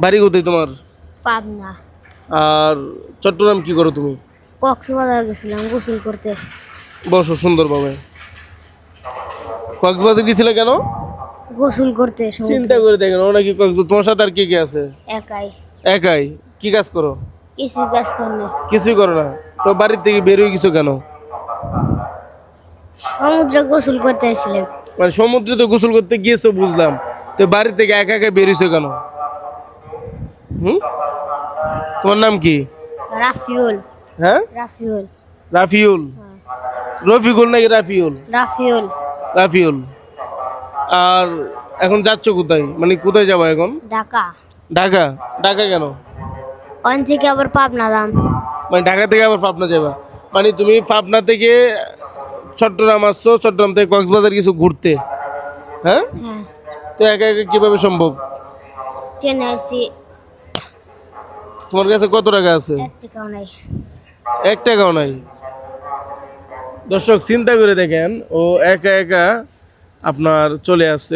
বাড়ি কোথায় তোমার? পাবনা। আর চট্টগ্রাম কি করো তুমি? কক্সবাজার গেছিলাম গোসল করতে। বসো সুন্দরভাবে। কক্সবাজার গেছিলে কেন? গোসল করতে চিন্তা করে দেখেন, ও নাকি কক্সবাজার। তোমার সাথে আর কে কে আছে? একাই। একাই? কি কাজ করো? কিছু কাজ করলে কিছুই করো না? তো বাড়ির থেকে বের হয়ে গেছো কেন? সমুদ্রে গোসল করতে আসছিলাম। মানে সমুদ্রে তো গোসল করতে গিয়েছো বুঝলাম, তো বাড়ি থেকে একা একা বের হইছো কেন? হুম, তোমার নাম কি? রাফিউল। হ্যাঁ, রাফিউল। রাফিউল। হ্যাঁ। রফিকুল নাকি রাফিউল? রাফিউল। রাফিউল। আর এখন যাচ্ছ কোথায়, মানে কোথায় যাবো এখন? ঢাকা। ঢাকা? ঢাকা কেন? ওখান থেকে আবার পাবনা দাম। মানে ঢাকা থেকে আবার পাবনা যাবা? মানে তুমি পাবনা থেকে চট্টগ্রাম আসছো, চট্টগ্রাম থেকে কক্সবাজার কিছু ঘুরতে? হ্যাঁ, হ্যাঁ। তো একা একা কিভাবে সম্ভব? ট্রেনে আসি। তোমার কাছে কত টাকা আছে? 1 টাকাও নাই। 1 টাকাও নাই? দর্শক চিন্তা করে দেখেন, ও একা একা আপনার চলে আসছে।